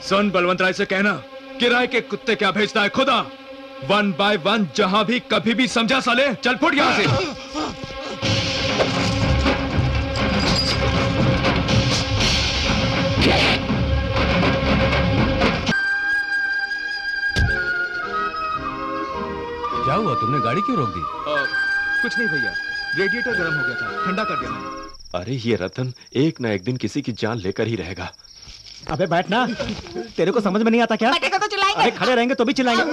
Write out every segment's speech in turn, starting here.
सुन बलवंत राय से कहना किराए के कुत्ते क्या भेजता है खुदा। 1 by 1 जहां भी कभी भी समझा साले। चल फुट यहां से। क्या हुआ, तुमने गाड़ी क्यों रोक दी? कुछ नहीं भैया, रेडिएटर गर्म हो गया था, ठंडा कर दिया मैंने। अरे ये रतन एक ना एक दिन किसी की जान लेकर ही रहेगा। अबे बैठ ना, तेरे को समझ में नहीं आता क्या? बैठेगा तो चिल्लाएंगे। अरे खड़े रहेंगे तो भी चिल्लाएंगे।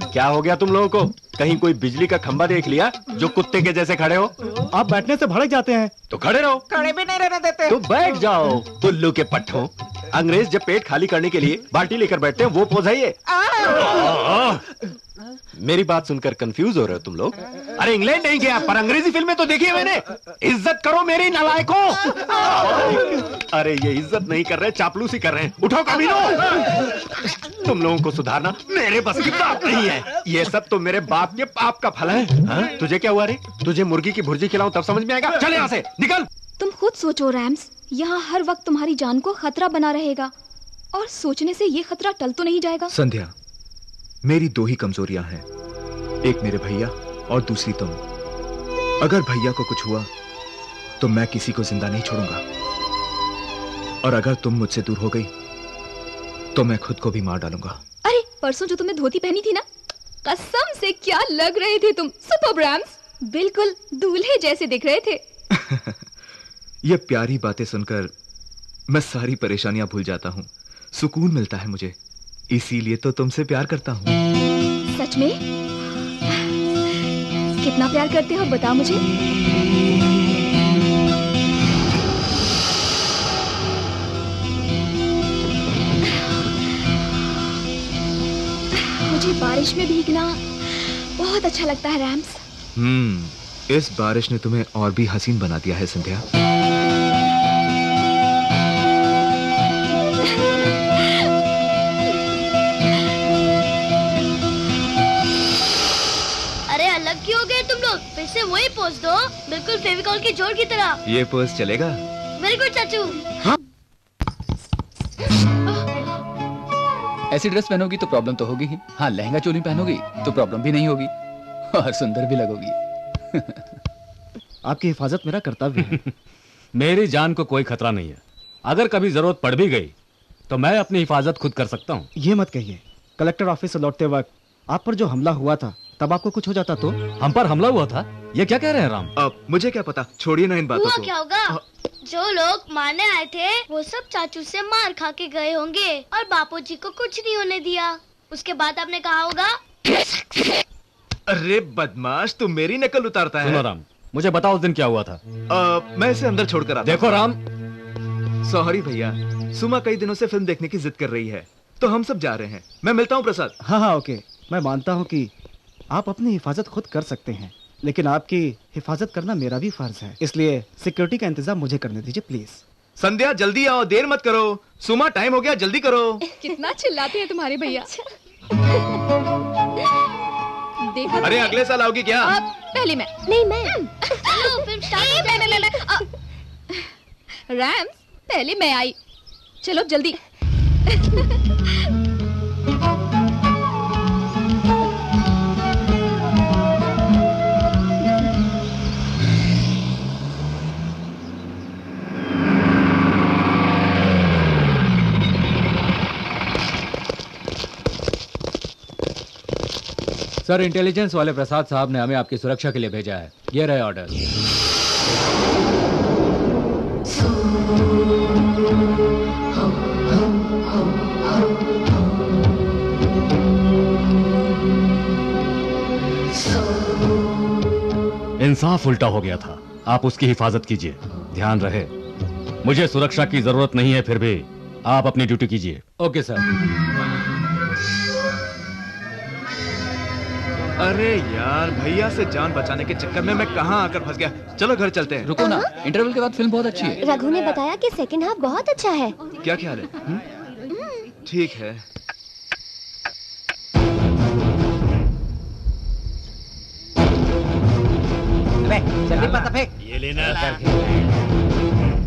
क्या हो गया तुम लोगों को? कहीं कोई बिजली का खंभा देख लिया जो कुत्ते के जैसे खड़े हो? आप बैठने से भड़क जाते हैं। तो खड़े रहो। खड़े भी नहीं रहने देते। तो बैठ जाओ। उल्लू के पट्टों, अंग्रेज जब पेट खाली करने के लिए बाल्टी लेकर बैठते हैं वो पोज है ये। मेरी बात सुनकर कंफ्यूज हो रहे हो तुम लोग? अरे इंग्लैंड नहीं गया पर अंग्रेजी फिल्में तो देखी है मैंने। इज्जत करो मेरी नालायकों। अरे ये इज्जत नहीं कर रहे, चापलूसी कर रहे हैं। उठो कमीनों। तुम लोगों को सुधारना मेरे बस की बात नहीं है। ये सब तो मेरे बाप के पाप का फल है। हाँ? तुझे क्या हुआ रे? तुझे मुर्गी की भुर्जी खिलाऊं तब समझ में आएगा। चल यहाँ से निकल। तुम खुद सोचो रैम्स, यहाँ हर वक्त तुम्हारी जान को खतरा बना रहेगा और सोचने से ये खतरा टल तो नहीं जाएगा। संध्या, मेरी 2 ही कमजोरियां हैं, एक मेरे भैया और दूसरी तुम। अगर भैया को कुछ हुआ तो मैं किसी को जिंदा नहीं छोड़ूंगा, और अगर तुम मुझसे दूर हो गई तो मैं खुद को भी मार डालूंगा। अरे परसों जो तुमने धोती पहनी थी ना, कसम से क्या लग रहे थे तुम। सुपर रैम्स, बिल्कुल दूल्हे जैसे दिख रहे थे। ये प्यारी बातें सुनकर मैं सारी परेशानियां भूल जाता हूँ, सुकून मिलता है मुझे, इसीलिए तो तुमसे प्यार करता हूँ। सच में? कितना प्यार करते हो बता मुझे। मुझे बारिश में भीगना बहुत अच्छा लगता है रैम्स। इस बारिश ने तुम्हें और भी हसीन बना दिया है संध्या। अरे अलग क्यों हो गए तुम लोग? फिर से वही पोज दो, बिल्कुल फेविकॉल की जोड़ की तरह। ये पोज चलेगा? वेरी गुड चाचू। हाँ? ऐसी ड्रेस पहनोगी तो प्रॉब्लम तो होगी ही। हाँ, लहंगा चोली पहनोगी तो प्रॉब्लम भी नहीं होगी और सुंदर भी लगोगी। आपकी हिफाजत मेरा कर्तव्य है। मेरी जान को कोई खतरा नहीं है। अगर कभी जरूरत पड़ भी गई तो मैं अपनी हिफाजत खुद कर सकता हूँ। ये मत कहिए। कलेक्टर ऑफिस से लौटते वक्त आप पर जो हमला हुआ था तब आपको कुछ हो जाता तो? हम पर हमला हुआ था? ये क्या कह रहे हैं राम? अब मुझे क्या पता, छोड़िए ना इन बातों हुआ को। क्या होगा? जो लोग मारने आए थे वो सब चाचू से मार खा के गए होंगे और बापूजी को कुछ नहीं होने दिया। उसके बाद आपने कहा होगा, अरे बदमाश, तू मेरी नकल उतारता है। सुनो राम, मुझे बताओ उस दिन क्या हुआ था। मैं इसे अंदर छोड़कर आता। देखो राम, सॉरी भैया, सुमा कई दिनों से फिल्म देखने की जिद कर रही है तो हम सब जा रहे हैं। मैं मिलता हूँ प्रसाद। हाँ हाँ ओके, मैं मानता हूँ कि आप अपनी हिफाजत खुद कर सकते हैं, लेकिन आपकी हिफाजत करना मेरा भी फर्ज है, इसलिए सिक्योरिटी का इंतजाम मुझे करने दीजिए प्लीज। संध्या जल्दी आओ, देर मत करो। सुमा टाइम हो गया, जल्दी करो। कितना चिल्लाते हैं तुम्हारे भैया। देखो अरे अगले साल आओगी क्या? पहले मैं। नहीं मैं। चलो फिल्म स्टार्ट हो जाएगी। रैम्स, पहले मैं आई। चलो जल्दी। सर, इंटेलिजेंस वाले प्रसाद साहब ने हमें आपकी सुरक्षा के लिए भेजा है। ये रहे ऑर्डर। इंसाफ उल्टा हो गया था। आप उसकी हिफाजत कीजिए। ध्यान रहे, मुझे सुरक्षा की जरूरत नहीं है, फिर भी आप अपनी ड्यूटी कीजिए। Okay sir. अरे यार, भैया से जान बचाने के चक्कर में मैं कहां आकर फंस गया। चलो घर चलते हैं। रुको ना, इंटरवल के बाद फिल्म बहुत अच्छी है। रघु ने बताया कि सेकंड हाफ बहुत अच्छा है। क्या ख्याल है? ठीक है। जल्दी पता फेंक। ये लेना।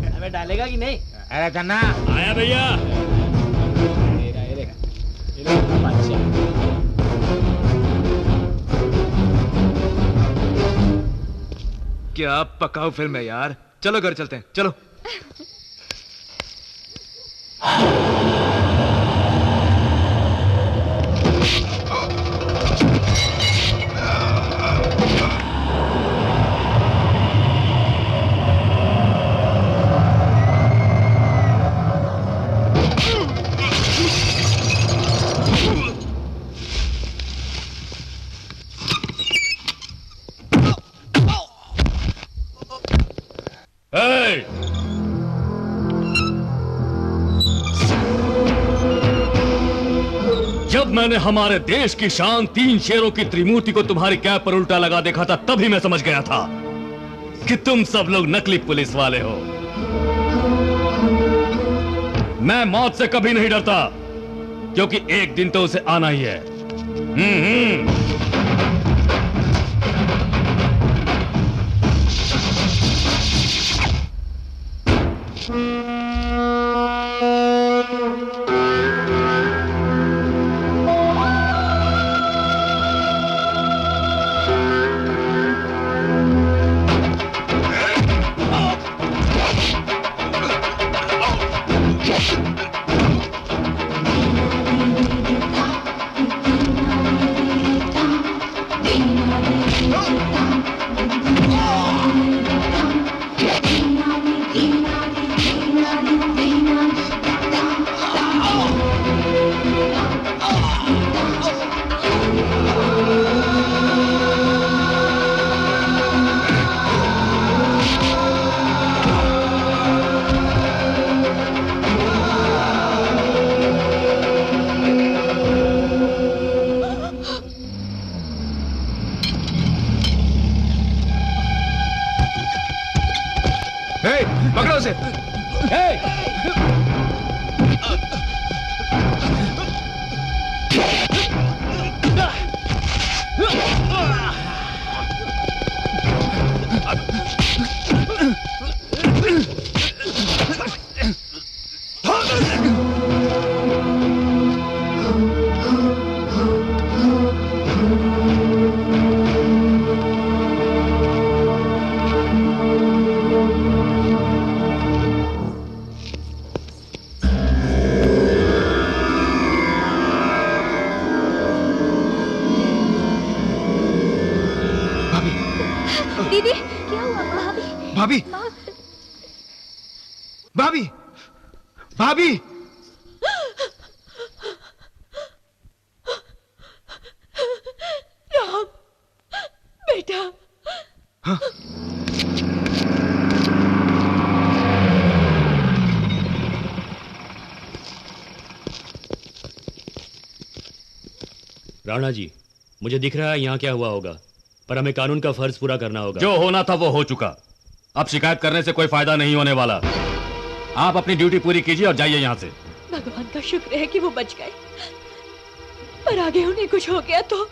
हमें डालेगा कि नहीं? अरे धन्ना आया भैया। क्या पकाऊ फिल्म है यार। चलो घर चलते हैं, चलो। जब मैंने हमारे देश की शान 3 शेरों की त्रिमूर्ति को तुम्हारी कैब पर उल्टा लगा देखा था, तभी मैं समझ गया था कि तुम सब लोग नकली पुलिस वाले हो। मैं मौत से कभी नहीं डरता, क्योंकि एक दिन तो उसे आना ही है। पकड़ो उसे। दीदी क्या हुआ? भाभी, भाभी, भाभी। राम बेटा। हाँ? राणा जी, मुझे दिख रहा है यहाँ क्या हुआ होगा, पर हमें कानून का फर्ज पूरा करना होगा। जो होना था वो हो चुका, अब शिकायत करने से कोई फायदा नहीं होने वाला। आप अपनी ड्यूटी पूरी कीजिए और जाइए यहाँ से। भगवान का शुक्र है कि वो बच गए, पर आगे उन्हें कुछ हो गया तो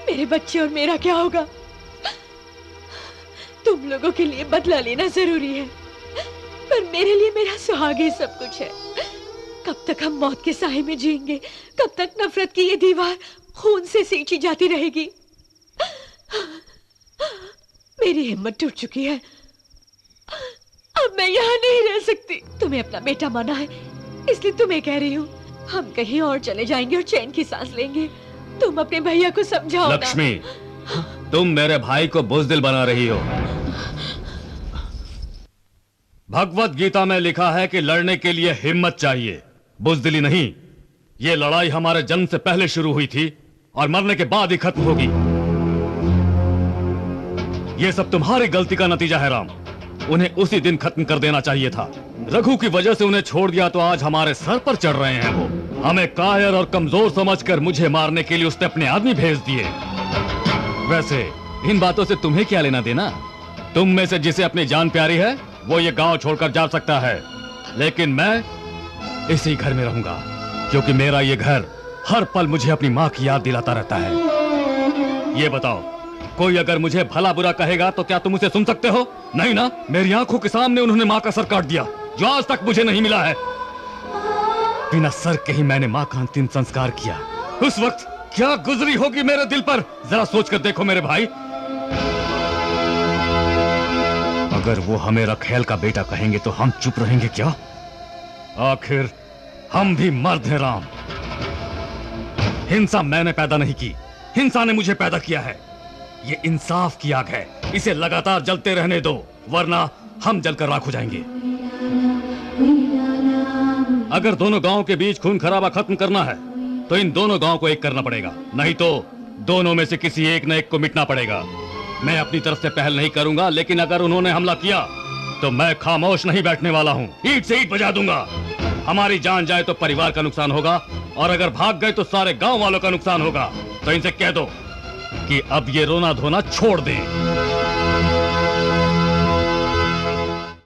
मेरे बच्चे और मेरा क्या होगा? तुम लोगों के लिए बदला लेना जरूरी है, पर मेरे लिए मेरा सुहाग ही सब कुछ है। कब तक हम मौत के साए में जिएंगे? कब तक नफरत की ये दीवार खून से सींची जाती रहेगी? मेरी हिम्मत टूट चुकी है, अब मैं यहाँ नहीं रह सकती। तुम्हें अपना बेटा माना है, इसलिए तुम्हें कह रही हूँ, हम कहीं और चले जाएंगे और चैन की सांस लेंगे। तुम अपने भैया को समझाओ ना। लक्ष्मी, तुम मेरे भाई को बुज़दिल बना रही हो। भगवत गीता में लिखा है कि लड़ने के लिए हिम्मत चाहिए, बुज़दिली नहीं। ये लड़ाई हमारे जन्म से पहले शुरू हुई थी और मरने के बाद ही खत्म होगी। ये सब तुम्हारी गलती का नतीजा है राम। उन्हें उसी दिन खत्म कर देना चाहिए था। रघु की वजह से उन्हें छोड़ दिया तो आज हमारे सर पर चढ़ रहे हैं वो। हमें कायर और कमजोर समझकर मुझे मारने के लिए उसने अपने आदमी भेज दिए। वैसे इन बातों से तुम्हें क्या लेना देना? तुम में से जिसे अपनी जान प्यारी है वो ये गांव छोड़कर जा सकता है, लेकिन मैं इसी घर में रहूंगा, क्योंकि मेरा ये घर हर पल मुझे अपनी माँ की याद दिलाता रहता है। ये बताओ, कोई अगर मुझे भला बुरा कहेगा तो क्या तुम उसे सुन सकते हो? नहीं ना। मेरी आंखों के सामने उन्होंने माँ का सर काट दिया, जो आज तक मुझे नहीं मिला है। बिना सर के ही मैंने माँ का अंतिम संस्कार किया। उस वक्त क्या गुजरी होगी मेरे दिल पर, जरा सोच कर देखो मेरे भाई। अगर वो हमें रखेल का बेटा कहेंगे तो हम चुप रहेंगे क्या? आखिर हम भी मर्द हैं राम। हिंसा मैंने पैदा नहीं की, हिंसा ने मुझे पैदा किया है। ये इंसाफ की आग है, इसे लगातार जलते रहने दो, वरना हम जलकर राख हो जाएंगे। अगर दोनों गांवों के बीच खून खराबा खत्म करना है तो इन दोनों गांवों को एक करना पड़ेगा, नहीं तो दोनों में से किसी एक न एक को मिटना पड़ेगा। मैं अपनी तरफ से पहल नहीं करूंगा, लेकिन अगर उन्होंने हमला किया तो मैं खामोश नहीं बैठने वाला हूं। ईंट से ईंट बजा दूंगा। हमारी जान जाए तो परिवार का नुकसान होगा, और अगर भाग गए तो सारे गांव वालों का नुकसान होगा। तो इनसे कह दो कि अब ये रोना धोना छोड़ दें।